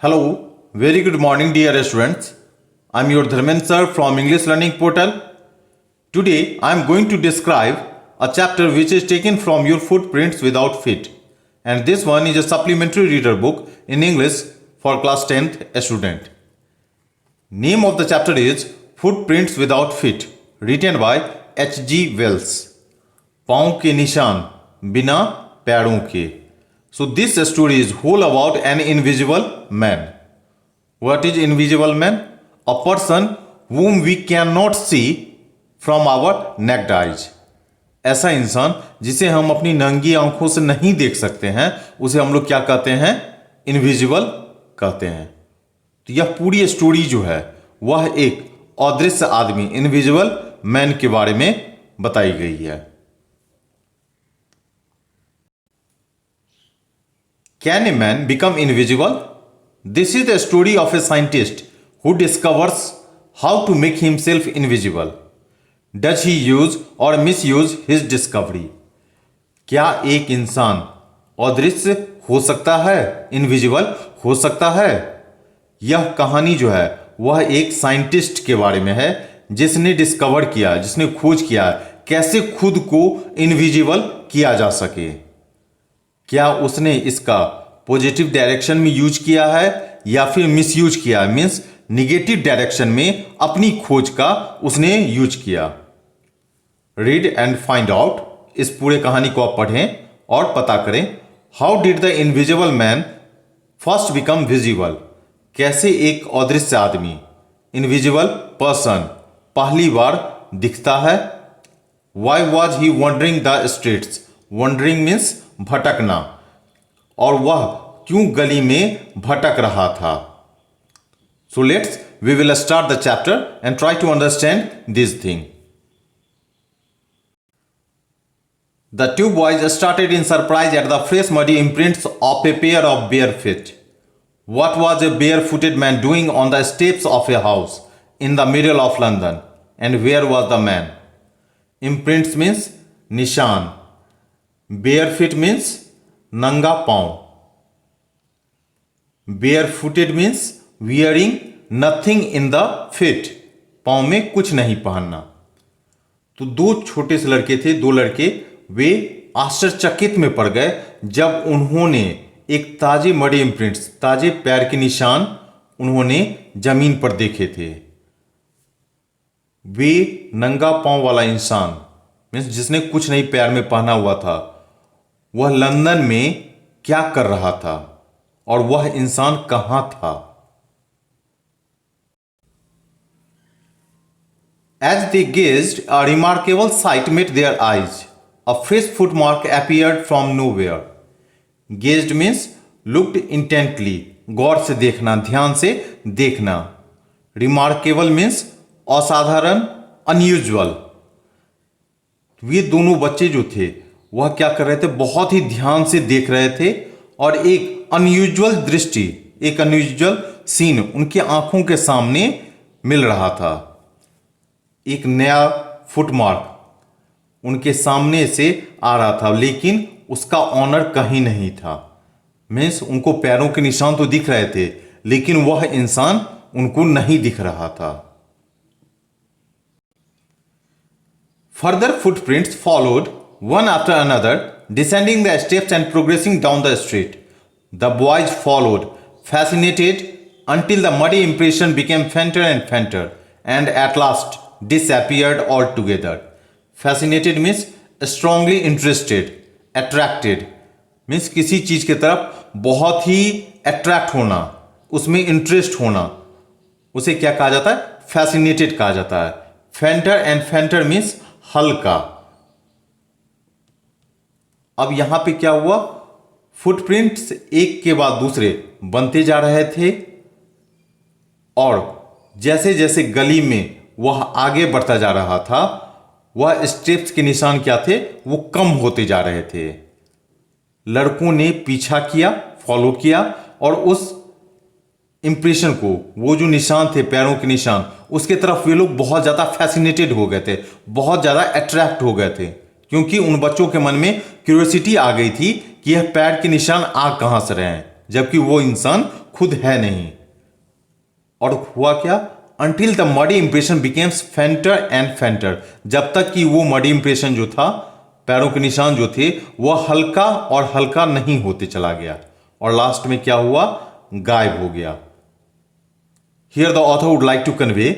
Hello, very good morning, dear students. I am your Dharmendra sir from English Learning Portal. Today, I am going to describe a chapter which is taken from your Footprints Without Feet, and this one is a supplementary reader book in English for class 10th student. Name of the chapter is Footprints Without Feet, written by H.G. Wells. पाँव के निशान बिना पैरों के. So this story is whole about an invisible man. What is invisible man? A person whom we cannot see from our naked eyes. ऐसा इंसान जिसे हम अपनी नंगी आंखों से नहीं देख सकते हैं, उसे हम लोग क्या कहते हैं? इनविजिबल कहते हैं. तो यह पूरी स्टोरी जो है वह एक अदृश्य आदमी, इनविजिबल मैन के बारे में बताई गई है. Can a man become invisible? This is the story of a scientist who discovers how to make himself invisible. Does he use or misuse his discovery? क्या एक इंसान अदृश्य हो सकता है, इनविजिबल हो सकता है? यह कहानी जो है वह एक साइंटिस्ट के बारे में है जिसने डिस्कवर किया, जिसने खोज किया कैसे खुद को इनविजिबल किया जा सके. क्या उसने इसका पॉजिटिव डायरेक्शन में यूज किया है या फिर मिसयूज किया है, मीन्स निगेटिव डायरेक्शन में अपनी खोज का उसने यूज किया. Read and find out. इस पूरे कहानी को आप पढ़ें और पता करें. How did the invisible man first become visible. कैसे एक अदृश्य आदमी, इनविजिबल पर्सन, पहली बार दिखता है. Why was he wandering the streets. Wandering means भटकना. और वह क्यों गली में भटक रहा था. So let's we will start the chapter and try to understand this thing. The two boys started in surprise at the fresh muddy imprints of a pair of bare feet. What was a barefooted man doing on the steps of a house in the middle of London? And where was the man? Imprints means निशान. Bare feet means नंगा पांव. Barefooted means wearing nothing in the feet. पांव में कुछ नहीं पहनना. तो दो छोटे से लड़के थे, दो लड़के. वे आश्चर्यचकित में पड़ गए जब उन्होंने एक ताजे मडी इम्प्रिंट्स, ताजे पैर के निशान उन्होंने जमीन पर देखे थे. वे नंगा पांव वाला इंसान, मीन्स जिसने कुछ नहीं पैर में पहना हुआ था, वह लंदन में क्या कर रहा था और वह इंसान कहां था. As they gazed, a remarkable sight met their eyes. A fresh footmark appeared from nowhere. Gazed means looked intently. गौर से देखना, ध्यान से देखना. Remarkable means असाधारण, unusual. वे दोनों बच्चे जो थे वह क्या कर रहे थे? बहुत ही ध्यान से देख रहे थे और एक अनयूजुअल दृष्टि, एक अनयूजुअल सीन उनकी आंखों के सामने मिल रहा था. एक नया फुटमार्क उनके सामने से आ रहा था, लेकिन उसका ऑनर कहीं नहीं था. मीन्स उनको पैरों के निशान तो दिख रहे थे, लेकिन वह इंसान उनको नहीं दिख रहा था. Further footprints followed one after another, descending the steps and progressing down the street. The boys followed, fascinated, until the muddy impression became fainter and fainter, and at last disappeared altogether. Fascinated means strongly interested, attracted means किसी चीज की तरफ बहुत ही attract होना, उसमें interest होना, उसे क्या कहा जाता है? फैसिनेटेड कहा जाता है. फेंटर एंड फेंटर मीन्स हल्का. अब यहां पे क्या हुआ? फुटप्रिंट्स एक के बाद दूसरे बनते जा रहे थे और जैसे जैसे गली में वह आगे बढ़ता जा रहा था, वह स्टेप्स के निशान क्या थे? वो कम होते जा रहे थे. लड़कों ने पीछा किया, फॉलो किया और उस इंप्रेशन को, वो जो निशान थे पैरों के निशान, उसके तरफ वे लोग बहुत ज्यादा फैसिनेटेड हो गए थे, बहुत ज्यादा अट्रैक्ट हो गए थे, क्योंकि उन बच्चों के मन में क्यूरियोसिटी आ गई थी कि यह पैर के निशान आ कहां से रहे हैं. जबकि वो इंसान खुद है नहीं। और हुआ क्या, until the muddy impression becomes फेंटर and फेंटर, जब तक कि वो मडी इंप्रेशन जो था, पैरों के निशान जो थे, वह हल्का और हल्का नहीं होते चला गया और लास्ट में क्या हुआ, गायब हो गया। Here the author would like to convey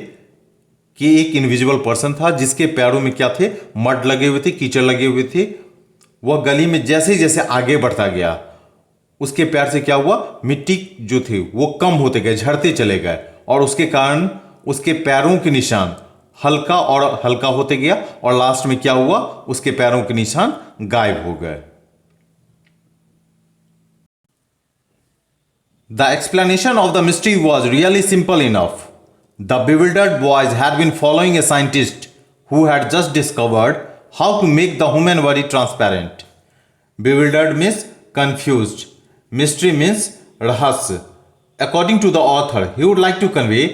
कि एक इनविजिबल पर्सन था जिसके पैरों में क्या थे, मड लगे हुए थे, कीचड़ लगे हुए थे। वह गली में जैसे जैसे आगे बढ़ता गया, उसके पैर से क्या हुआ, मिट्टी जो थे वो कम होते गए, झड़ते चले गए और उसके कारण उसके पैरों के निशान हल्का और हल्का होते गया और लास्ट में क्या हुआ, उसके पैरों के निशान गायब हो गए। The explanation of the mystery was really simple enough. The bewildered boys had been following a scientist who had just discovered how to make the human body transparent. Bewildered means confused. Mystery means रहस्य. According to the author, he would like to convey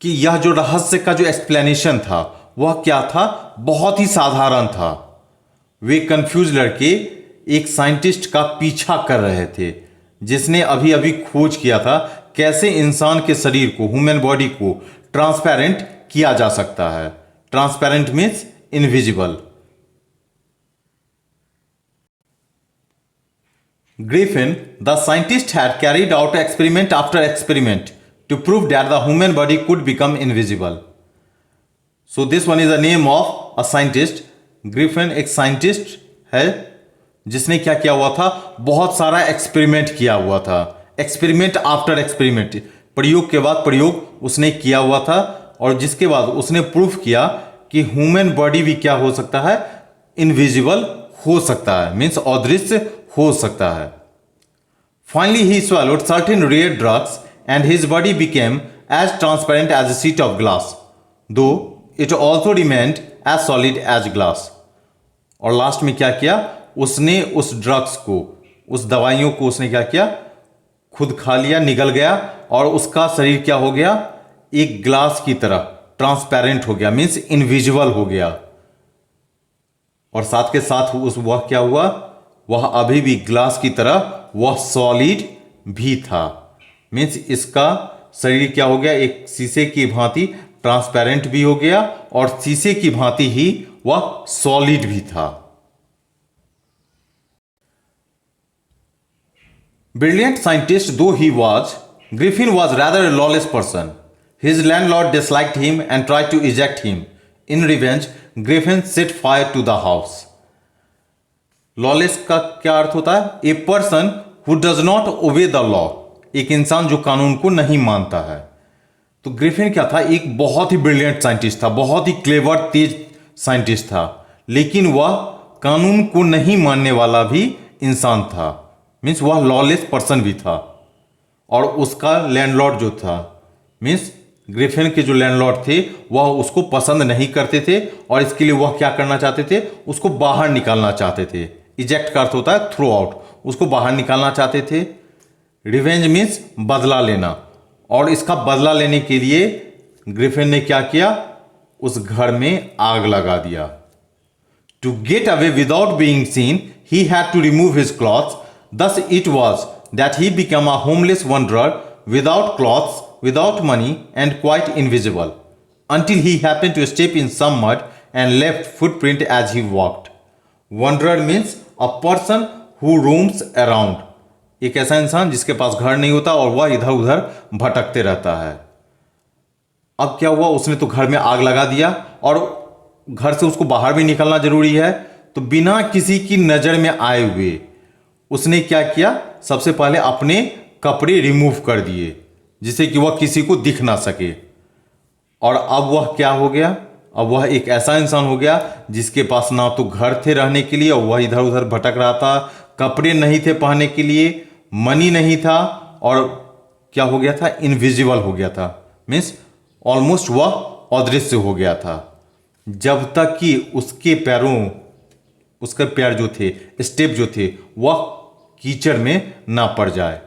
कि यह जो रहस्य का जो explanation था वह क्या था, बहुत ही साधारण था। वे कंफ्यूज लड़के एक साइंटिस्ट का पीछा कर रहे थे जिसने अभी अभी खोज किया था कैसे इंसान के शरीर को, ह्यूमन बॉडी को ट्रांसपेरेंट किया जा सकता है। Transparent means invisible. Griffin, the scientist, had carried out experiment after experiment to prove that the human body could become invisible. So this one is the name of a scientist. Griffin एक scientist है जिसने क्या किया हुआ था, बहुत सारा experiment किया हुआ था। एक्सपेरिमेंट आफ्टर एक्सपेरिमेंट, प्रयोग के बाद प्रयोग उसने किया हुआ था और जिसके बाद उसने प्रूफ किया कि ह्यूमन बॉडी भी क्या हो सकता है, इनविजिबल हो सकता है, मीन्स अदृश्य हो सकता है। Finally he swallowed certain rare drugs and his body became as transparent as a sheet of glass, though it also remained as solid as glass. और लास्ट में क्या किया, उसने उस ड्रग्स को, उस दवाइयों को उसने क्या किया, खुद खा लिया, निगल गया और उसका शरीर क्या हो गया, एक ग्लास की तरह ट्रांसपेरेंट हो गया, मीन्स इनविजिबल हो गया। और साथ के साथ वह क्या हुआ, वह अभी भी ग्लास की तरह वह सॉलिड भी था, मीन्स इसका शरीर क्या हो गया, एक शीशे की भांति ट्रांसपेरेंट भी हो गया और शीशे की भांति ही वह सॉलिड भी था। Brilliant scientist though he was, Griffin was rather a lawless person. His landlord disliked him and tried to eject him. In revenge, Griffin set fire to the house. Lawless का क्या अर्थ होता है, a person who does not obey the law, एक इंसान जो कानून को नहीं मानता है। तो ग्रिफिन क्या था, एक बहुत ही ब्रिलियंट साइंटिस्ट था, बहुत ही क्लेवर तेज साइंटिस्ट था, लेकिन वह कानून को नहीं मानने वाला भी इंसान था, मीन्स वह लॉलेस पर्सन भी था। और उसका लैंडलॉर्ड जो था, मीन्स ग्रिफिन के जो लैंडलॉर्ड थे वह उसको पसंद नहीं करते थे और इसके लिए वह क्या करना चाहते थे, उसको बाहर निकालना चाहते थे। इजेक्ट का अर्थ होता है थ्रो आउट, उसको बाहर निकालना चाहते थे। रिवेंज मीन्स बदला लेना, और इसका बदला लेने के लिए ग्रिफिन ने क्या किया, उस घर में आग लगा दिया। To get away without being seen he had to remove his clothes, thus it was that he became a homeless wanderer without clothes, without money and quite invisible, until he happened to step in some mud and left footprint as he walked. Wanderer means a person who roams around, एक ऐसा इंसान जिसके पास घर नहीं होता और वह इधर उधर भटकते रहता है। अब क्या हुआ, उसने तो घर में आग लगा दिया और घर से उसको बाहर भी निकलना जरूरी है, तो बिना किसी की नजर में आए हुए उसने क्या किया, सबसे पहले अपने कपड़े रिमूव कर दिए जिससे कि वह किसी को दिख ना सके। और अब वह क्या हो गया, अब वह एक ऐसा इंसान हो गया जिसके पास ना तो घर थे रहने के लिए और वह इधर उधर भटक रहा था, कपड़े नहीं थे पहनने के लिए, मनी नहीं था और क्या हो गया था, इनविजिबल हो गया था, मीन्स ऑलमोस्ट वह अदृश्य हो गया था। जब तक कि उसके पैर जो थे, स्टेप जो थे, वह कीचड़ में ना पड़ जाए।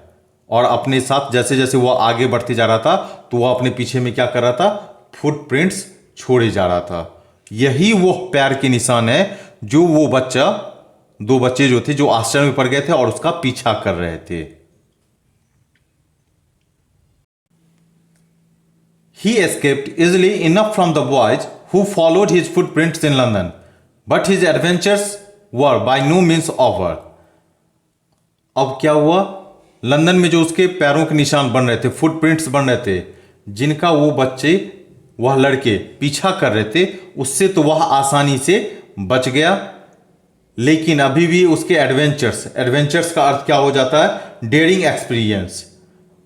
और अपने साथ जैसे जैसे वह आगे बढ़ते जा रहा था तो वह अपने पीछे में क्या कर रहा था, फुटप्रिंट्स छोड़े जा रहा था। यही वो पैर के निशान है जो वो बच्चा दो बच्चे जो थे जो आश्चर्य में पड़ गए थे और उसका पीछा कर रहे थे। He escaped easily enough from the boys who followed his footprints in London, but his adventures were by no means over. अब क्या हुआ, लंदन में जो उसके पैरों के निशान बन रहे थे, फुटप्रिंट्स बन रहे थे, जिनका वो बच्चे, वह लड़के पीछा कर रहे थे, उससे तो वह आसानी से बच गया। लेकिन अभी भी उसके एडवेंचर्स का अर्थ क्या हो जाता है, डेयरिंग एक्सपीरियंस,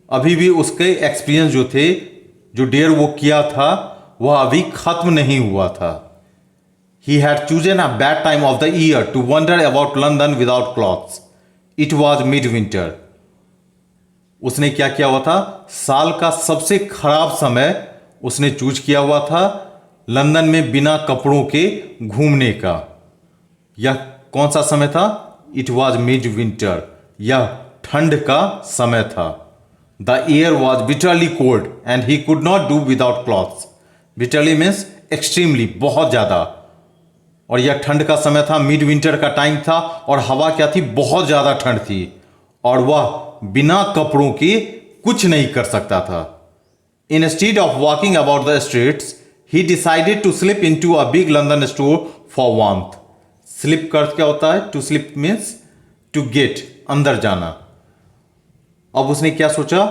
अभी भी उसके एक्सपीरियंस जो थे, जो डेयर वो किया था, वह अभी खत्म नहीं हुआ था। He had chosen a bad time of the year to wander about London without clothes. It was midwinter. उसने क्या किया हुआ था, साल का सबसे खराब समय उसने चूज किया हुआ था लंदन में बिना कपड़ों के घूमने का। यह कौन सा समय था, इट वॉज मिड विंटर, यह ठंड का समय था। The air was bitterly cold and he could not do without clothes. Bitterly means extremely, बहुत ज़्यादा, और यह ठंड का समय था, मिड विंटर का टाइम था, और हवा क्या थी, बहुत ज़्यादा ठंड थी, और वह बिना कपड़ों के कुछ नहीं कर सकता था। Instead of walking about the streets, he decided to slip into a big London store for warmth. Slip का अर्थ क्या होता है, to slip means to get, अंदर जाना। अब उसने क्या सोचा,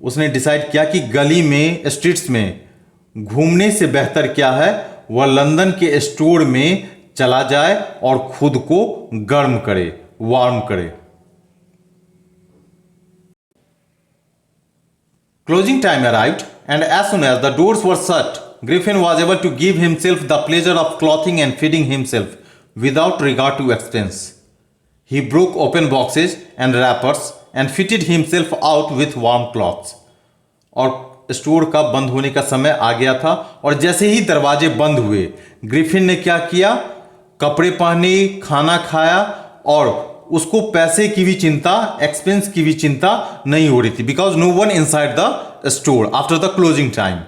उसने डिसाइड किया कि गली में, स्ट्रीट्स में घूमने से बेहतर क्या है, वह लंदन के स्टोर में चला जाए और खुद को गर्म करे, वार्म करे। Closing time arrived, and as soon as the doors were shut, Griffin was able to give himself the pleasure of clothing and feeding himself without regard to expense. He broke open boxes and wrappers and fitted himself out with warm cloths. और store का बंद होने का समय आ गया था, और जैसे ही दरवाजे बंद हुए, ग्रिफिन ने क्या किया, कपड़े पहने, खाना खाया, और उसको पैसे की भी चिंता, एक्सपेंस की भी चिंता नहीं हो रही थी, because no one inside the store after the closing time.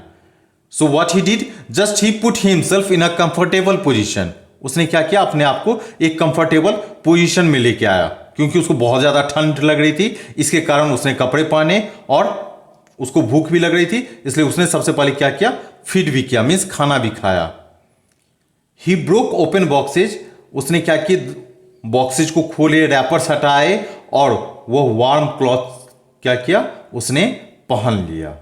So what he did, just he put himself in a comfortable position. उसने क्या किया, अपने आप को एक कंफर्टेबल पोजीशन में लेके आया, क्योंकि उसको बहुत ज्यादा ठंड लग रही थी, इसके कारण उसने कपड़े पहने, और उसको भूख भी लग रही थी, इसलिए उसने सबसे पहले क्या किया, फीड भी किया, मीन्स खाना भी खाया। ही ब्रोक ओपन बॉक्सेज, उसने क्या किया, बॉक्सेज को खोले, रैपर्स हटाए, और वह वार्म क्लॉथ क्या किया, उसने पहन लिया।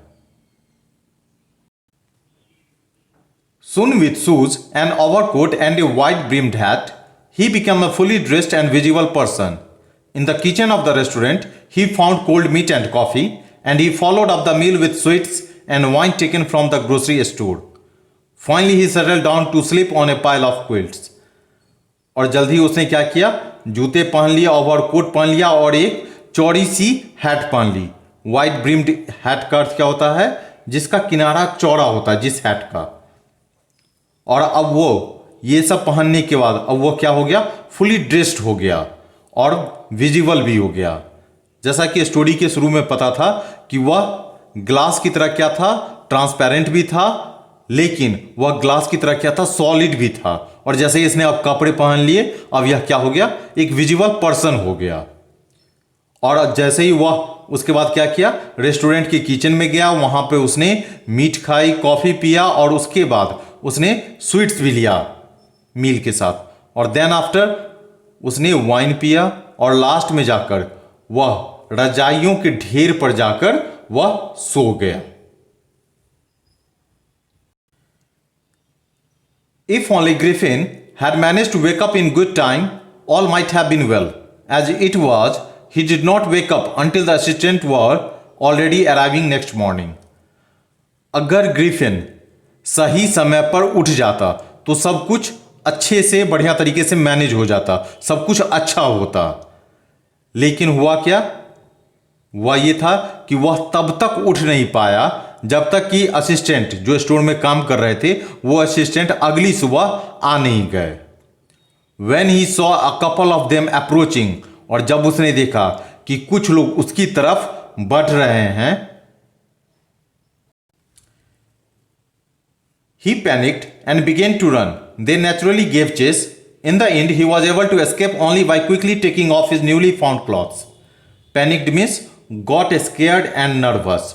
Soon with shoes, an overcoat and a wide-brimmed hat, he became a fully dressed and visible person. In the kitchen of the restaurant, he found cold meat and coffee, and he followed up the meal with sweets and wine taken from the grocery store. Finally, he settled down to sleep on a pile of quilts. और जल्द ही उसने क्या किया, जूते पहन लिया, overcoat पहन लिया, और एक चौड़ी सी हैट पहन ली। वाइड ब्रिम्ड हैट का अर्थ क्या होता है, जिसका किनारा चौड़ा होता है, जिस हैट का। और अब वो ये सब पहनने के बाद अब वो क्या हो गया, फुली ड्रेस्ड हो गया और विजिबल भी हो गया। जैसा कि स्टोरी के शुरू में पता था कि वह ग्लास की तरह क्या था, ट्रांसपेरेंट भी था, लेकिन वह ग्लास की तरह क्या था, सॉलिड भी था। और जैसे ही इसने अब कपड़े पहन लिए, अब यह क्या हो गया, एक विजिबल पर्सन हो गया। और जैसे ही वह उसके बाद क्या किया, रेस्टोरेंट के किचन में गया, वहां पे उसने मीट खाई, कॉफी पिया, और उसके बाद उसने स्वीट्स भी लिया मील के साथ, और देन आफ्टर उसने वाइन पिया, और लास्ट में जाकर वह रजाइयों के ढेर पर जाकर वह सो गया। If only Griffin had managed to wake up in good time, all might have been well. As it was, he did not wake up until the assistants were already arriving next morning. अगर Griffin सही समय पर उठ जाता तो सब कुछ अच्छे से, बढ़िया तरीके से मैनेज हो जाता, सब कुछ अच्छा होता। लेकिन हुआ क्या, हुआ ये था कि वह तब तक उठ नहीं पाया जब तक कि असिस्टेंट जो स्टोर में काम कर रहे थे, वो असिस्टेंट अगली सुबह आ नहीं गए। When he saw a couple of them approaching, और जब उसने देखा कि कुछ लोग उसकी तरफ बढ़ रहे हैं, he panicked and began to run. They naturally gave chase, In the end, he was able to escape only by quickly taking off his newly found clothes. Panicked means got scared and nervous.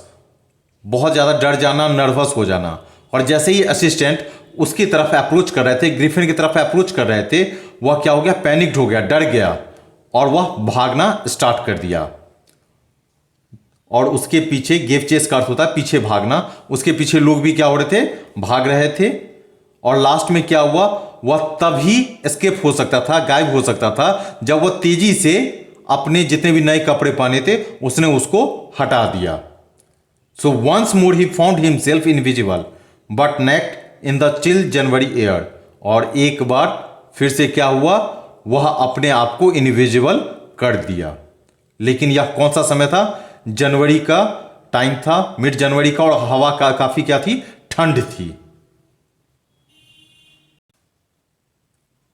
बहुत ज़्यादा डर जाना, nervous हो जाना। और जैसे ही assistant उसकी तरफ अप्रोच कर रहे थे, ग्रिफिन की तरफ अप्रोच कर रहे थे, वह क्या हो गया, पैनिक्ड हो गया, डर गया और वह भागना स्टार्ट कर दिया। और उसके पीछे, गेव चेस का अर्थ होता है पीछे भागना, उसके पीछे लोग भी क्या हो रहे थे, भाग रहे थे। और लास्ट में क्या हुआ, वह तभी एस्केप हो सकता था, गायब हो सकता था, जब वह तेजी से अपने जितने भी नए कपड़े पहने थे उसने उसको हटा दिया। So once more he found himself invisible, but naked in the chill January air. और एक बार फिर से क्या हुआ, वह अपने आप को इनविजिबल कर दिया। लेकिन यह कौन सा समय था, जनवरी का टाइम था, मिड जनवरी का, और हवा का काफी क्या थी, ठंड थी।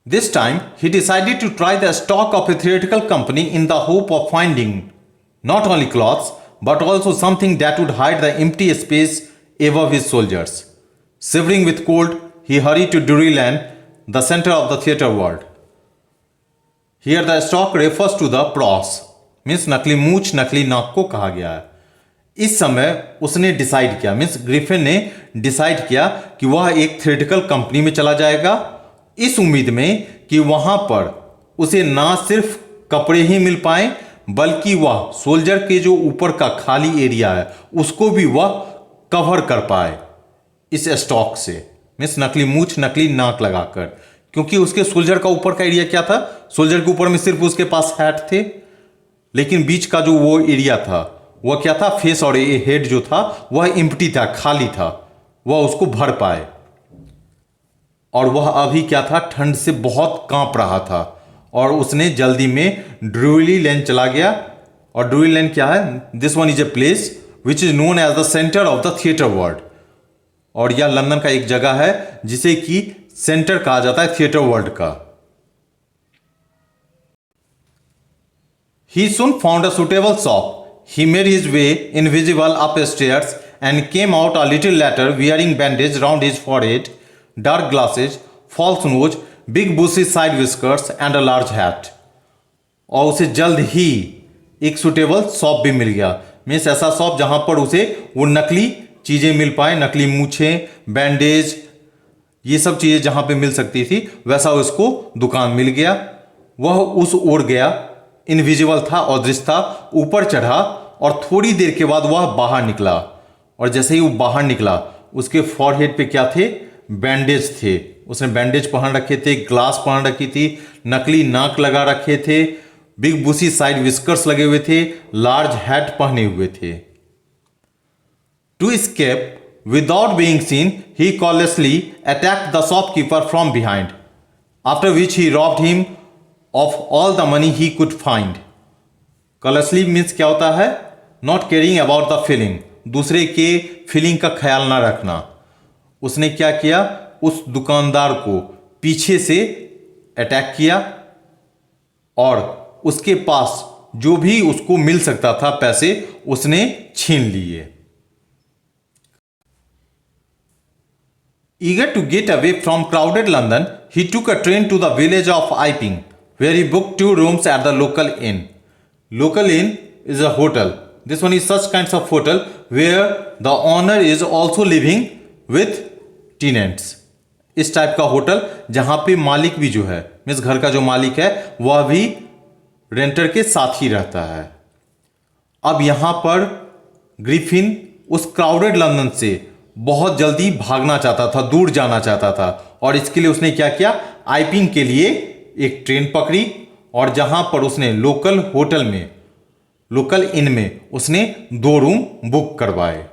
This time he decided to try the stock of a theatrical company in the hope of finding not only clothes but also something that would hide the empty space above his soldiers. Shivering with cold, he hurried to Druryland, the center of the theatre world. Here the stock refers to the pros, means नकली मूछ, नकली नाक को कहा गया है। इस समय उसने डिसाइड किया, मीन्स ग्रिफिन ने डिसाइड किया कि वह एक थिएट्रिकल कंपनी में चला जाएगा, इस उम्मीद में कि वहां पर उसे ना सिर्फ कपड़े ही मिल पाए बल्कि वह सोल्जर के जो ऊपर का खाली एरिया है उसको भी वह कवर कर पाए इस स्टॉक से, मीन्स नकली मूछ, नकली नाक लगाकर। क्योंकि उसके सोल्जर का ऊपर का एरिया क्या था, सोल्जर के ऊपर में सिर्फ उसके पास हैट थे, लेकिन बीच का जो वो एरिया था वह क्या था, फेस और हेड जो था वह एम्प्टी था, खाली था, वह उसको भर पाए। और वह अभी क्या था, ठंड से बहुत कांप रहा था और उसने जल्दी में ड्रूरी लेन चला गया। और ड्रूरी लेन क्या है, this one is a place which is known as the centre of the theatre world. और यह लंदन का एक जगह है जिसे कि सेंटर कहा जाता है थिएटर वर्ल्ड का। He soon found a suitable shop. He made his way invisible upstairs and came out a little later wearing bandage round his forehead, dark glasses, false nose, big bushy side whiskers and a large hat. और उसे जल्द ही एक suitable shop भी मिल गया, means ऐसा shop जहां पर उसे वो नकली चीजें मिल पाए, नकली मूछें, बैंडेज, ये सब चीजें जहां पे मिल सकती थी वैसा उसको दुकान मिल गया। वह उस ओर गया, इनविजिबल था, अदृश्य था, ऊपर चढ़ा और थोड़ी देर के बाद वह बाहर निकला। और जैसे ही वो बाहर निकला उसके फॉरहेड पे क्या थे, बैंडेज थे, उसने बैंडेज पहन रखे थे, ग्लास पहन रखी थी, नकली नाक लगा रखे थे, बिग बुशी साइड विस्कर्स लगे हुए थे, लार्ज हैट पहने हुए थे। To escape without being seen he callously attacked the shopkeeper from behind, after which he robbed him of all the money he could find. Callously means क्या होता है, not caring about the feeling, दूसरे के feeling का ख्याल ना रखना। उसने क्या किया, उस दुकानदार को पीछे से अटैक किया और उसके पास जो भी उसको मिल सकता था पैसे उसने छीन लिए। Eager to get away from crowded London, he took a train to the village of Iping, where he booked 2 rooms at the local inn. Local inn is a hotel. This one is such kinds of hotel where the owner is also living with tenants. इस type का hotel जहां पे मालिक भी जो है, means घर का जो मालिक है वह भी रेंटर के साथ ही रहता है। अब यहां पर ग्रिफिन उस क्राउडेड लंदन से बहुत जल्दी भागना चाहता था, दूर जाना चाहता था, और इसके लिए उसने क्या किया, आइपिंग के लिए एक ट्रेन पकड़ी और जहां पर उसने लोकल होटल में, लोकल इन में उसने 2 रूम बुक करवाए।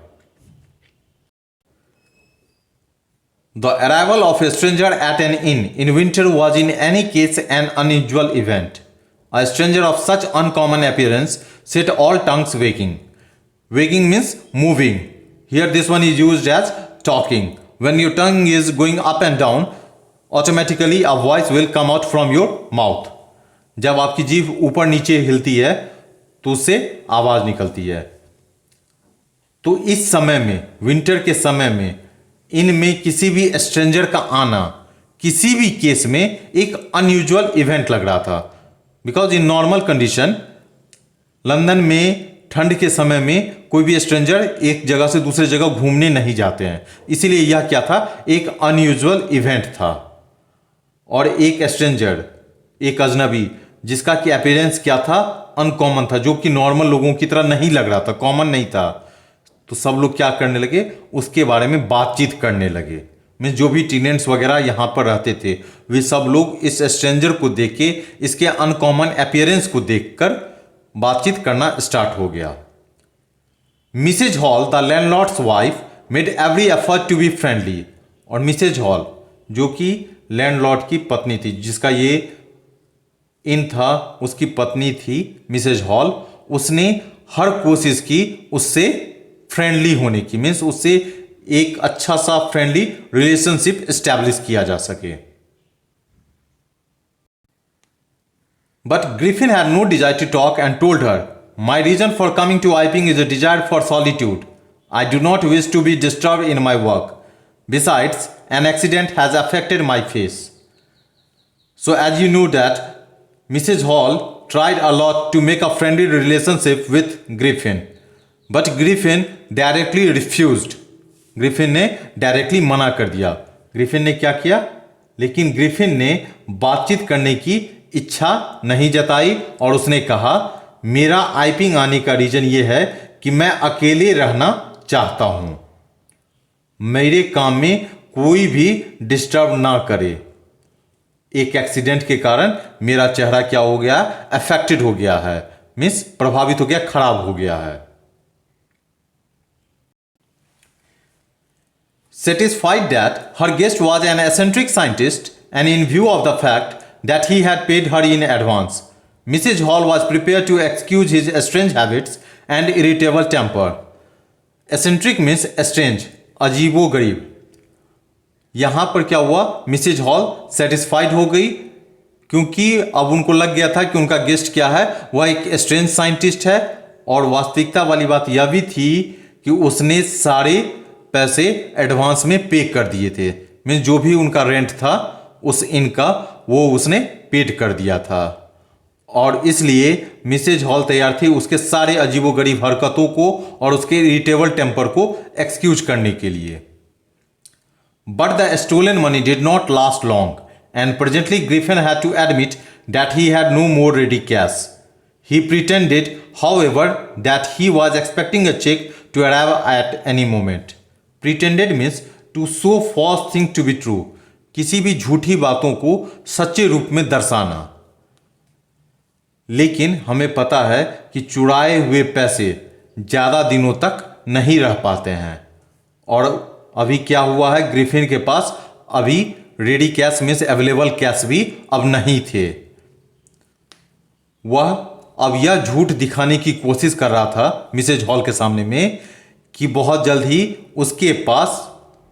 The arrival of a stranger at an inn in winter was in any case an unusual event. A stranger of such uncommon appearance set all tongues wagging. Wagging means moving. Here this one is used as talking. When your tongue is going up and down, automatically a voice will come out from your mouth. जब आपकी जीभ ऊपर नीचे हिलती है तो उससे आवाज निकलती है। तो इस समय में, विंटर के समय में, इनमें किसी भी स्ट्रेंजर का आना किसी भी केस में एक अनयूजुअल इवेंट लग रहा था। Because in normal condition London में ठंड के समय में कोई भी स्ट्रेंजर एक जगह से दूसरे जगह घूमने नहीं जाते हैं, इसीलिए यह क्या था, एक अनयूजुअल इवेंट था। और एक स्ट्रेंजर, एक अजनबी जिसका कि अपीयरेंस क्या था, अनकॉमन था, जो कि नॉर्मल लोगों की तरह नहीं लग रहा था, कॉमन नहीं था। तो सब लोग क्या करने लगे, उसके बारे में बातचीत करने लगे। मीन्स जो भी टेनेंट्स वगैरह यहाँ पर रहते थे वे सब लोग इस स्ट्रेंजर को देख के, इसके अनकॉमन अपीयरेंस को देखकर बातचीत करना स्टार्ट हो गया। Mrs Hall the landlord's wife made every effort to be friendly. और मिसेज हॉल जो कि लैंडलॉर्ड की पत्नी थी, जिसका ये इन था, उसकी पत्नी थी मिसेज हॉल, उसने हर कोशिश की उससे फ्रेंडली होने की, मीन्स उससे एक अच्छा सा फ्रेंडली रिलेशनशिप एस्टैब्लिश किया जा सके। But Griffin had no desire to talk and told her, my reason for coming to Iping is a desire for solitude. I do not wish to be disturb in my work. Besides an accident has affected my face. So as you know that Mrs. Hall tried a lot to make a friendly relationship with Griffin, but Griffin directly refused. Griffin ने directly मना कर दिया। Griffin ने क्या किया, लेकिन Griffin ने बातचीत करने की इच्छा नहीं जताई और उसने कहा, मेरा आइपिंग आने का रीजन ये है कि मैं अकेले रहना चाहता हूं, मेरे काम में कोई भी डिस्टर्ब ना करे। एक एक्सीडेंट के कारण मेरा चेहरा क्या हो गया, अफेक्टेड हो गया है, मीन्स प्रभावित हो गया, खराब हो गया है। Satisfied that her guest was an eccentric scientist and in view of the fact that he had paid her in advance, Mrs. Hall was prepared to excuse his strange habits and irritable temper. Eccentric means strange, अजीबो-गरीब। यहां पर क्या हुआ, Mrs hall satisfied हो गई क्योंकि अब उनको लग गया था कि उनका गेस्ट क्या है, वह एक स्ट्रेंज साइंटिस्ट है। और वास्तविकता वाली बात यह भी थी कि उसने सारे पैसे एडवांस में पे कर दिए थे, मीन्स जो भी उनका रेंट था उस इनका वो उसने पेड कर दिया था। और इसलिए मिसेज हॉल तैयार थी उसके सारे अजीबोगरीब हरकतों को और उसके इरिटेबल टेम्पर को एक्सक्यूज करने के लिए। But the stolen money did not last long, and presently Griffin had to admit that he had no more ready cash. He pretended, however, that he was expecting a check to arrive at any moment. Pretended means to show false things to be true. किसी भी झूठी बातों को सच्चे रूप में दर्शाना। लेकिन हमें पता है कि चुराए हुए पैसे ज़्यादा दिनों तक नहीं रह पाते हैं। और अभी क्या हुआ है, ग्रिफिन के पास अभी ready cash means available cash भी अब नहीं थे। वह अब यह झूठ दिखाने की कोशिश कर रहा था मिसेज हॉल के सामने में कि बहुत जल्द ही उसके पास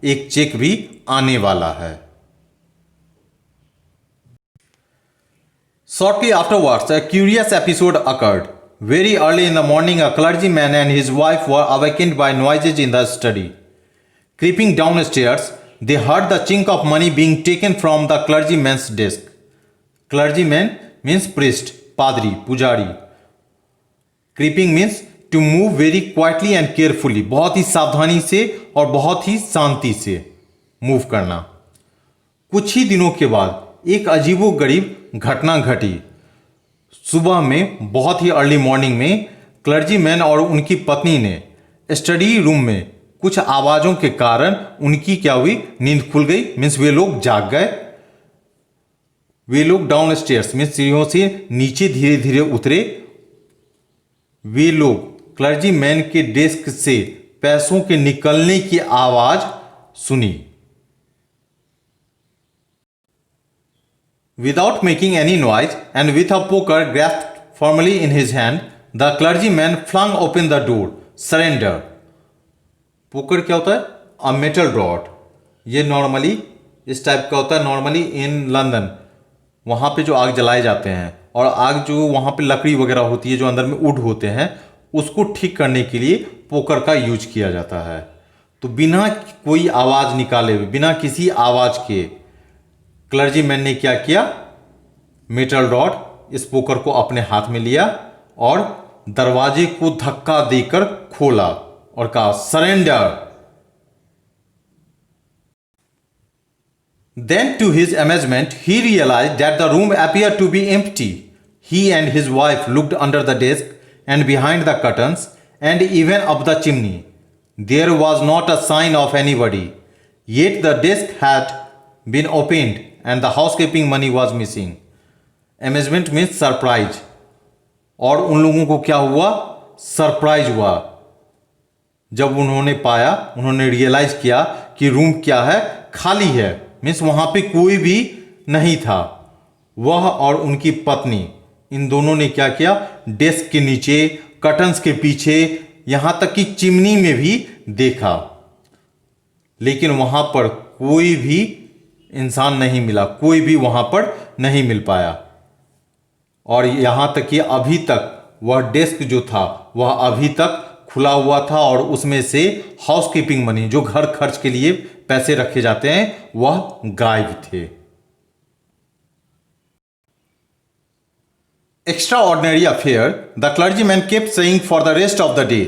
एक चेक भी आने वाला है। Shortly afterwards, a curious episode occurred. Very early in the morning, a clergyman and his wife were awakened by noises in the study. Creeping downstairs, they heard the chink of money being taken from the clergyman's desk. Clergyman means priest, padri, pujari. Creeping means to move very quietly and carefully. बहुत ही सावधानी से और बहुत ही शांति से move करना। कुछ ही दिनों के बाद एक अजीबोगरीब घटना घटी। सुबह में बहुत ही अर्ली मॉर्निंग में क्लर्जीमैन और उनकी पत्नी ने स्टडी रूम में कुछ आवाज़ों के कारण उनकी क्या हुई, नींद खुल गई, मीन्स वे लोग जाग गए। वे लोग डाउन स्टेयर्स मीन्स सीढ़ियों से नीचे धीरे धीरे उतरे। वे लोग क्लर्जीमैन के डेस्क से पैसों के निकलने की आवाज़ सुनी। Without making any noise and with a poker grasped firmly in his hand, the clergyman flung open the door. Surrender. Poker क्या होता है, अ मेटल रॉड। ये नॉर्मली इस टाइप का होता है, नॉर्मली इन लंदन वहाँ पे जो आग जलाए जाते हैं और आग जो वहाँ पे लकड़ी वगैरह होती है जो अंदर में वुड होते हैं उसको ठीक करने के लिए पोकर का यूज किया जाता है। तो बिना कोई आवाज़ निकाले हुए, बिना किसी आवाज़ के क्लर्जीमैन ने क्या किया, मेटल रॉड इस पोकर को अपने हाथ में लिया और दरवाजे को धक्का देकर खोला और कहा surrender. Then to his amazement he realized that the room appeared to be empty. He and his wife looked under the desk and behind the curtains and even up the chimney. There was not a sign of anybody. Yet the desk had been opened and the housekeeping money was missing. Amazement means surprise. और उन लोगों को क्या हुआ, surprise हुआ जब उन्होंने पाया, उन्होंने रियलाइज किया कि रूम क्या है, खाली है। मीन्स वहां पे कोई भी नहीं था। वह और उनकी पत्नी इन दोनों ने क्या किया, डेस्क के नीचे, कर्टन्स के पीछे, यहां तक कि चिमनी में भी देखा, लेकिन वहां पर कोई भी इंसान नहीं मिला, कोई भी वहां पर नहीं मिल पाया। और यहां तक कि अभी तक वह डेस्क जो था वह अभी तक खुला हुआ था और उसमें से हाउसकीपिंग मनी, जो घर खर्च के लिए पैसे रखे जाते हैं, वह गायब थे। Extraordinary affair, the clergyman kept saying for the rest of the day,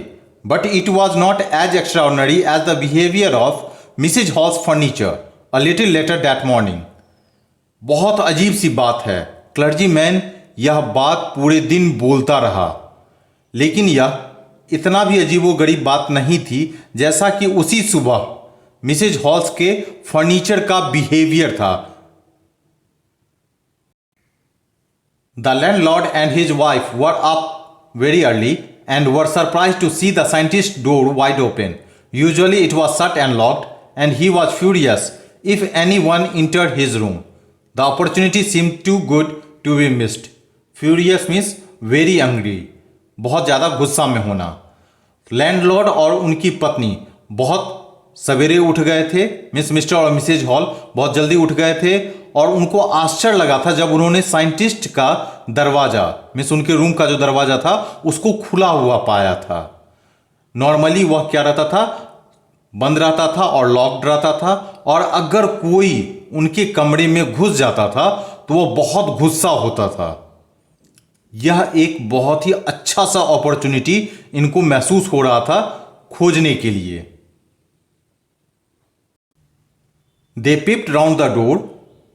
but it was not as extraordinary as the behavior of Mrs. Hall's furniture a little later that morning. बहुत अजीब सी बात है, क्लर्जीमैन यह बात पूरे दिन बोलता रहा, लेकिन यह इतना भी अजीबोगरीब बात नहीं थी जैसा कि उसी सुबह मिसेज हॉल्स के फर्नीचर का बिहेवियर था। The landlord and his wife were up very early and were surprised to see the scientist door wide open. Usually it was shut and locked and he was furious if any one entered his room. The opportunity seem too good to be missed. Furious means very angry, बहुत ज़्यादा गुस्सा में होना। Landlord और उनकी पत्नी बहुत सवेरे उठ गए थे, मिस्टर और मिसेज हॉल बहुत जल्दी उठ गए थे और उनको आश्चर्य लगा था जब उन्होंने साइंटिस्ट का दरवाज़ा, उनके रूम का जो दरवाज़ा था उसको खुला हुआ पाया था। नॉर्मली वह क्या रहता था, बंद रहता था और लॉक्ड रहता था, और अगर कोई उनके कमरे में घुस जाता था तो वह बहुत गुस्सा होता था। यह एक बहुत ही अच्छा सा अपॉर्चुनिटी इनको महसूस हो रहा था खोजने के लिए। They peeped round the door,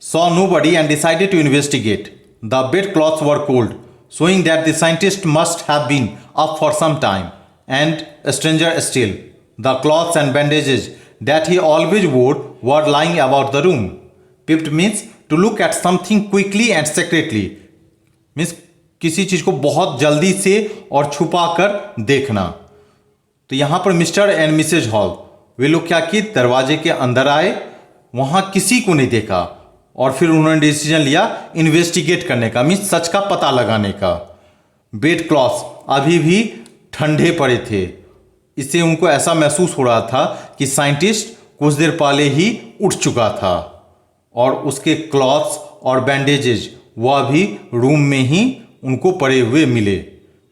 saw nobody and decided to investigate. The bedclothes were cold, showing that the scientist must have been up for some time. And stranger still, the cloths and bandages that he always wore were lying about the room. Peeped means to look at something quickly and secretly. Means किसी चीज को बहुत जल्दी से और छुपा कर देखना। तो यहां पर मिस्टर एंड मिसेज हॉल वे लोग क्या किए, दरवाजे के अंदर आए, वहां किसी को नहीं देखा और फिर उन्होंने डिसीजन लिया इन्वेस्टिगेट करने का, मीन्स सच का पता लगाने का। बेड क्लॉथ्स अभी भी ठंडे पड़े थे, इससे उनको ऐसा महसूस हो रहा था कि साइंटिस्ट कुछ देर पहले ही उठ चुका था, और उसके क्लॉथ्स और बैंडेजेज वह भी रूम में ही उनको पड़े हुए मिले।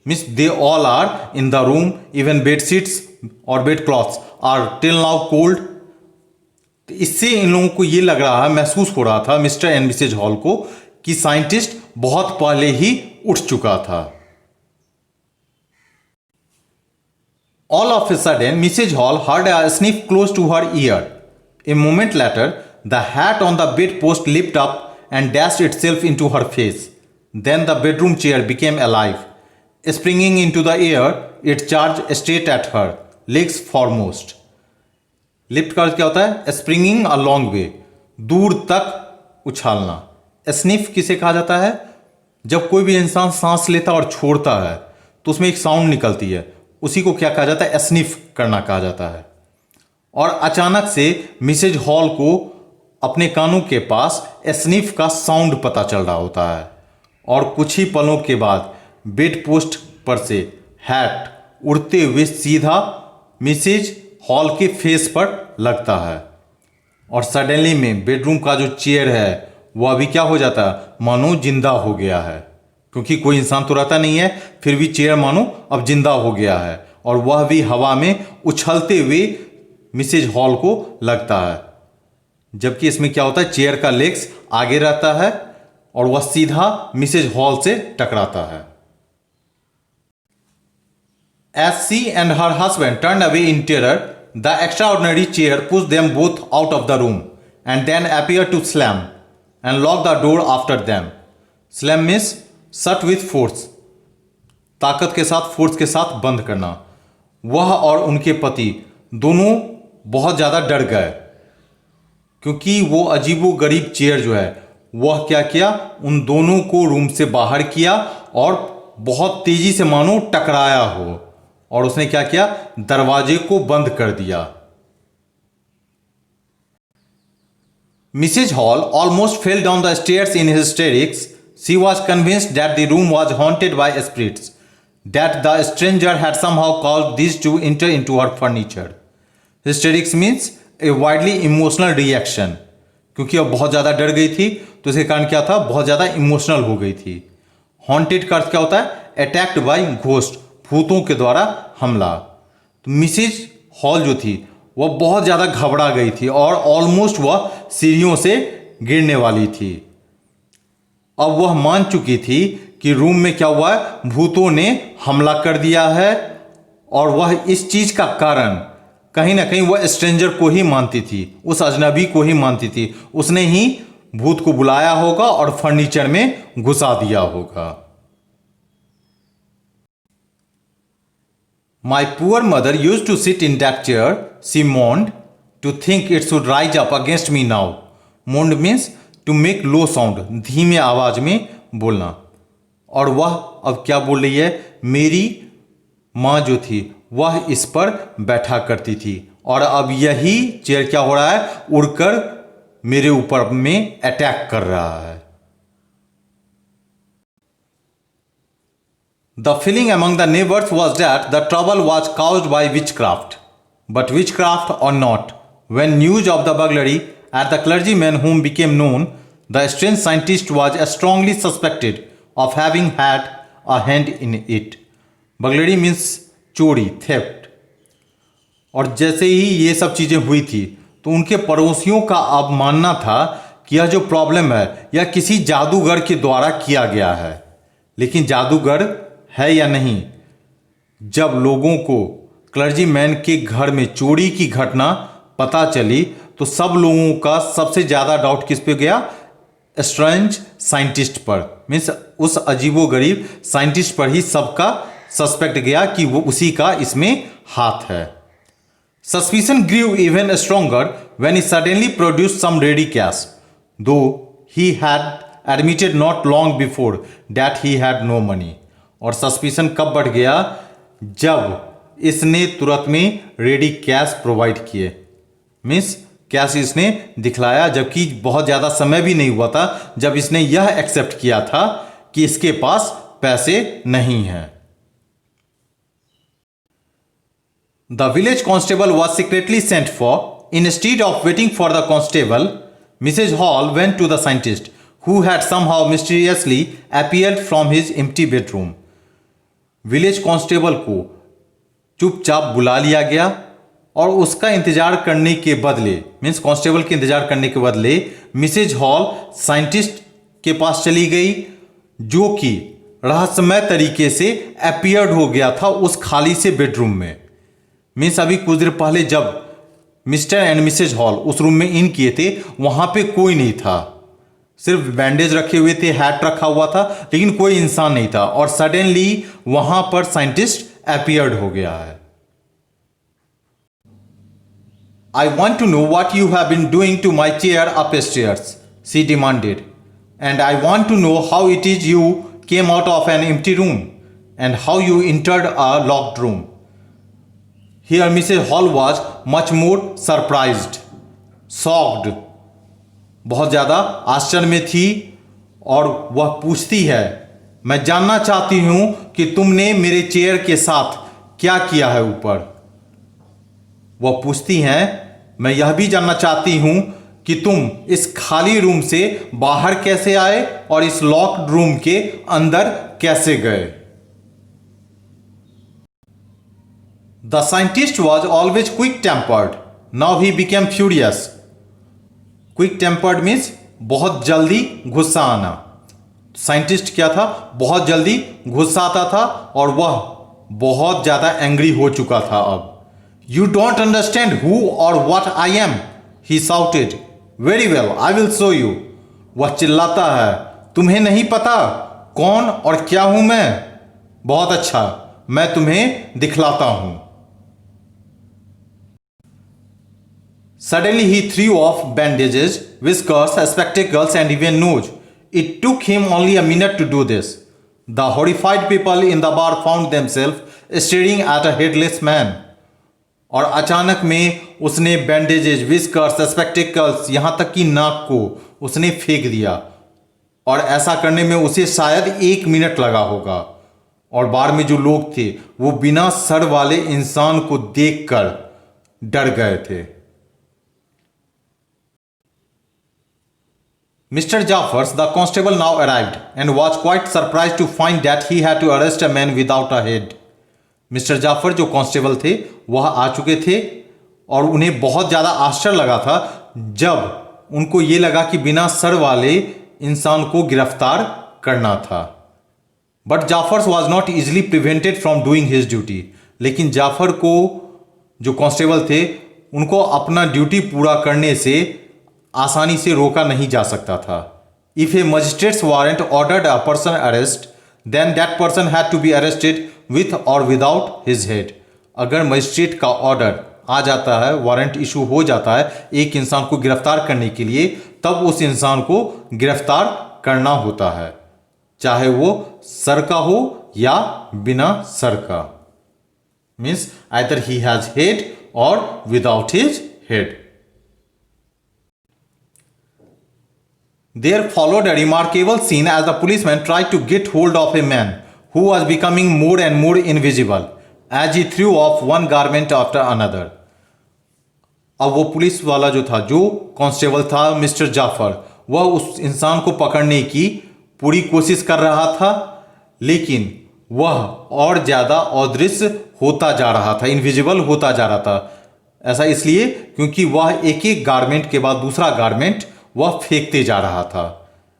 Means they all are in the room, even bedsheets और bed clothes are till now cold. इससे इन लोगों को ये लग रहा है, महसूस हो रहा था मिस्टर एंड मिसेज हॉल को, कि साइंटिस्ट बहुत पहले ही उठ चुका था। All of a sudden Mrs Hall heard a sniff close to her ear. A moment later the hat on the bed post lift up and dashed itself into her face. Then the bedroom chair became alive. Springing into the air, it charged straight at her, legs foremost. Lift का क्या होता है, springing a long way, दूर तक उछालना। Sniff किसे कहा जाता है, जब कोई भी इंसान सांस लेता और छोड़ता है तो उसमें एक साउंड निकलती है, उसी को क्या कहा जाता है, स्निफ करना कहा जाता है। और अचानक से मिसेज हॉल को अपने कानों के पास स्निफ का साउंड पता चल रहा होता है, और कुछ ही पलों के बाद बेड पोस्ट पर से हैट उड़ते हुए सीधा मिसेज हॉल के फेस पर लगता है, और सडनली में बेडरूम का जो चेयर है वह अभी क्या हो जाता है, मानो जिंदा हो गया है, क्योंकि कोई इंसान तो रहता नहीं है, फिर भी चेयर मानो अब जिंदा हो गया है, और वह भी हवा में उछलते हुए मिसेज हॉल को लगता है। जबकि इसमें क्या होता है, चेयर का लेग्स आगे रहता है और वह सीधा मिसेज हॉल से टकराता है. As she and her husband turned away in terror, the extraordinary chair pushed them both out of the room and then appeared to slam and lock the door after them. Slam means shut with force. ताकत के साथ, force के साथ बंद करना. वह और उनके पति दोनों बहुत ज़्यादा डर गए क्योंकि वो अजीबो-गरीब चेयर जो है वह क्या किया, उन दोनों को रूम से बाहर किया और बहुत तेजी से मानो टकराया हो, और उसने क्या किया, दरवाजे को बंद कर दिया. Mrs Hall almost fell down the stairs in hysterics. She was convinced that the room was haunted by spirits, that the stranger had somehow called this to enter into her furniture. Hysterics means a widely emotional reaction. क्योंकि अब बहुत ज़्यादा डर गई थी तो इसके कारण क्या था, बहुत ज़्यादा इमोशनल हो गई थी. हॉन्टेड का अर्थ क्या होता है, अटैक्ड बाय घोस्ट, भूतों के द्वारा हमला. तो मिसेज हॉल जो थी वह बहुत ज़्यादा घबरा गई थी और ऑलमोस्ट वह सीढ़ियों से गिरने वाली थी. अब वह मान चुकी थी कि रूम में क्या हुआ है, भूतों ने हमला कर दिया है, और वह इस चीज का कारण कहीं ना कहीं वह स्ट्रेंजर को ही मानती थी, उस अजनबी को ही मानती थी. उसने ही भूत को बुलाया होगा और फर्नीचर में घुसा दिया होगा. My poor mother used to sit in that chair, she moaned, to think it should rise up against me now. Moaned means to make low sound, धीमे आवाज में बोलना. और वह अब क्या बोल रही है, मेरी माँ जो थी वह इस पर बैठा करती थी और अब यही चेयर क्या हो रहा है, उड़कर मेरे ऊपर में अटैक कर रहा है. The feeling among the neighbors was that the trouble was caused by witchcraft. But witchcraft or not, when news of the burglary at the clergyman whom became known, the strange scientist was strongly suspected of having had a hand in it. Burglary means चोरी, theft. और जैसे ही ये सब चीज़ें हुई थी तो उनके पड़ोसियों का अब मानना था कि यह जो प्रॉब्लम है यह किसी जादूगर के द्वारा किया गया है. लेकिन जादूगर है या नहीं, जब लोगों को क्लर्जीमैन के घर में चोरी की घटना पता चली तो सब लोगों का सबसे ज़्यादा डाउट किस पे गया, स्ट्रेंज साइंटिस्ट पर. मीन्स उस अजीबो-गरीब साइंटिस्ट पर ही सबका सस्पेक्ट गया कि वो उसी का इसमें हाथ है. Suspicion grew even stronger when he suddenly produced some ready cash, though he had admitted not long before that he had no money. और सस्पिशन कब बढ़ गया, जब इसने तुरंत में रेडी कैश प्रोवाइड किए. मीन्स कैश इसने दिखलाया जबकि बहुत ज़्यादा समय भी नहीं हुआ था जब इसने यह एक्सेप्ट किया था कि इसके पास पैसे नहीं हैं. The village constable was secretly sent for. Instead of waiting for the constable, Mrs Hall went to the scientist who had somehow mysteriously appeared from his empty bedroom. Village constable को चुपचाप बुला लिया गया और उसका इंतजार करने के बदले, मीन्स कांस्टेबल के इंतजार करने के बदले मिसेज हॉल साइंटिस्ट के पास चली गई जो कि रहस्यमय तरीके से अपीयर्ड हो गया था उस खाली से बेडरूम में. मीन्स अभी कुछ देर पहले जब मिस्टर एंड मिसेज हॉल उस रूम में इन किए थे वहां पे कोई नहीं था, सिर्फ बैंडेज रखे हुए थे, हैट रखा हुआ था, लेकिन कोई इंसान नहीं था. और सडनली वहां पर साइंटिस्ट अपीयर्ड हो गया है. I want to know what you have been doing to my chair upstairs, she demanded. And I want to know how it is you came out of an empty room and how you entered a locked room. Here Mrs. Hall was much more surprised, shocked, बहुत ज़्यादा आश्चर्य में थी और वह पूछती है, मैं जानना चाहती हूँ कि तुमने मेरे चेयर के साथ क्या किया है ऊपर. वह पूछती हैं, मैं यह भी जानना चाहती हूँ कि तुम इस खाली रूम से बाहर कैसे आए और इस लॉक्ड रूम के अंदर कैसे गए. The scientist was always quick tempered, now he became furious. Quick tempered means बहुत जल्दी गुस्सा आना। साइंटिस्ट क्या था, बहुत जल्दी गुस्सा आता था और वह बहुत ज्यादा एंग्री हो चुका था। अब यू डोंट अंडरस्टैंड हु और what I am, he shouted. Very well, I will show you. वह चिल्लाता है, तुम्हें नहीं पता कौन और क्या हूं मैं? बहुत अच्छा, मैं तुम्हें दिखलाता हूं। Suddenly he threw off bandages, whiskers, spectacles, and even nose. It took him only a minute to do this. The horrified people in the bar found themselves staring at a headless man. और अचानक में उसने bandages, whiskers, spectacles, यहाँ तक कि नाक को उसने फेंक दिया। और ऐसा करने में उसे शायद 1 मिनट लगा होगा। और बार में जो लोग थे वो बिना सर वाले इंसान को देखकर डर गए थे। Mr. Jaffers, the constable, now arrived and was quite surprised to find that he had to arrest a man without a head. Mr Jaffers जो कांस्टेबल थे वह आ चुके थे और उन्हें बहुत ज़्यादा आश्चर्य लगा था जब उनको ये लगा कि बिना सर वाले इंसान को गिरफ्तार करना था। But Jaffers was not easily prevented from doing his duty. लेकिन जाफर को जो कांस्टेबल थे उनको अपना ड्यूटी पूरा करने से आसानी से रोका नहीं जा सकता था। If a magistrate's warrant ordered a person arrest then that person had to be arrested with or without his head. अगर मजिस्ट्रेट का ऑर्डर आ जाता है, वारंट इशू हो जाता है एक इंसान को गिरफ्तार करने के लिए, तब उस इंसान को गिरफ्तार करना होता है, चाहे वो सर का हो या बिना सर का। Means either he has head और without his head. There followed a remarkable scene as the policeman tried to get hold of a man who was becoming more and more invisible as he threw off one garment after another. अब वो police वाला जो था, जो constable था mister Jafar, वह उस इंसान को पकड़ने की पूरी कोशिश कर रहा था, लेकिन वह और ज़्यादा अदृश्य होता जा रहा था, इनविजिबल होता जा रहा था। ऐसा इसलिए क्योंकि वह एक एक गारमेंट के बाद दूसरा गारमेंट वह फेंकते जा रहा था।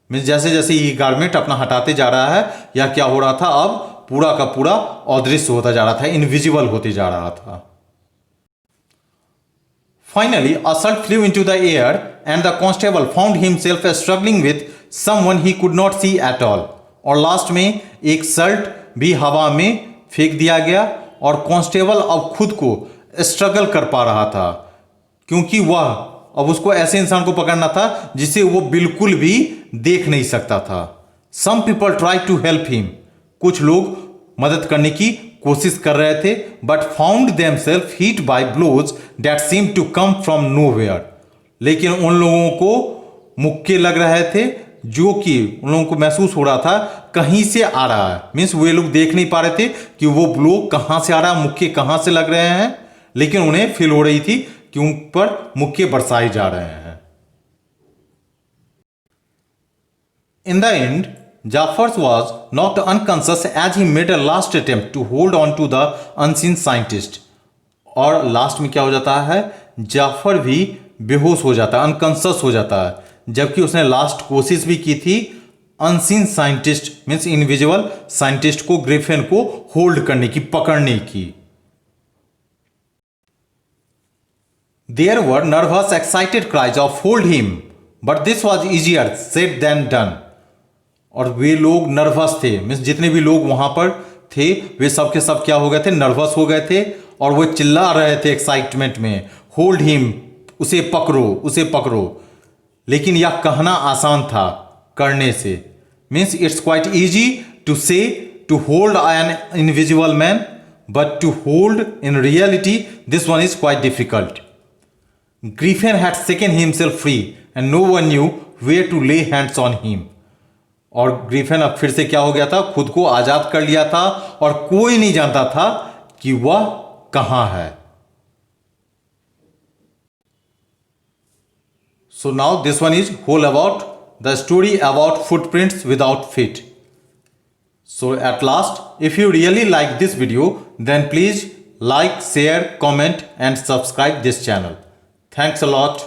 मीन्स जैसे जैसे ये गारमेंट अपना हटाते जा रहा है या क्या हो रहा था, अब पूरा का पूरा अदृश्य होता जा रहा था, इनविजिबल होते जा रहा था। Finally a shot flew into the air and the constable found himself struggling with someone he could not see at all. और लास्ट में एक शर्ट भी हवा में फेंक दिया गया और कांस्टेबल अब खुद को स्ट्रगल कर पा रहा था, क्योंकि वह अब उसको ऐसे इंसान को पकड़ना था जिसे वो बिल्कुल भी देख नहीं सकता था। Some people try to help him, कुछ लोग मदद करने की कोशिश कर रहे थे, but found themselves hit by blows that seem to come from nowhere. लेकिन उन लोगों को मुक्के लग रहे थे जो कि उन लोगों को महसूस हो रहा था कहीं से आ रहा है। मीन्स वे लोग देख नहीं पा रहे थे कि वो ब्लो कहां से आ रहा है, मुक्के कहां से लग रहे हैं, लेकिन उन्हें फील हो रही थी कि उन पर मुक्के बरसाए जा रहे हैं। In the end Jaffers was not unconscious as he made a last attempt to hold on to the unseen scientist. और लास्ट में क्या हो जाता है, जाफर भी बेहोश हो जाता है, अनकॉन्शियस हो जाता है, जबकि उसने लास्ट कोशिश भी की थी unseen scientist means invisible scientist को, ग्रिफिन को होल्ड करने की, पकड़ने की। There were nervous, excited cries of "Hold him!" But this was easier said than done. और वे लोग नर्वस थे, मीन्स जितने भी लोग वहां पर थे वे सब के सब क्या हो गए थे, नर्वस हो गए थे और वो चिल्ला रहे थे एक्साइटमेंट में, होल्ड हिम, उसे पकड़ो, उसे पकड़ो। लेकिन यह कहना आसान था करने से। Means it's quite easy to say to hold an invisible man, but to hold in reality this one is quite difficult. Griffin had shaken himself free and no one knew where to lay hands on him. और Griffin अब फिर से क्या हो गया था, खुद को आजाद कर लिया था और कोई नहीं जानता था कि वह कहां है। So now this one is whole about the story about footprints without feet. So at last, if you really like this video, then please like, share, comment and subscribe this channel. Thanks a lot.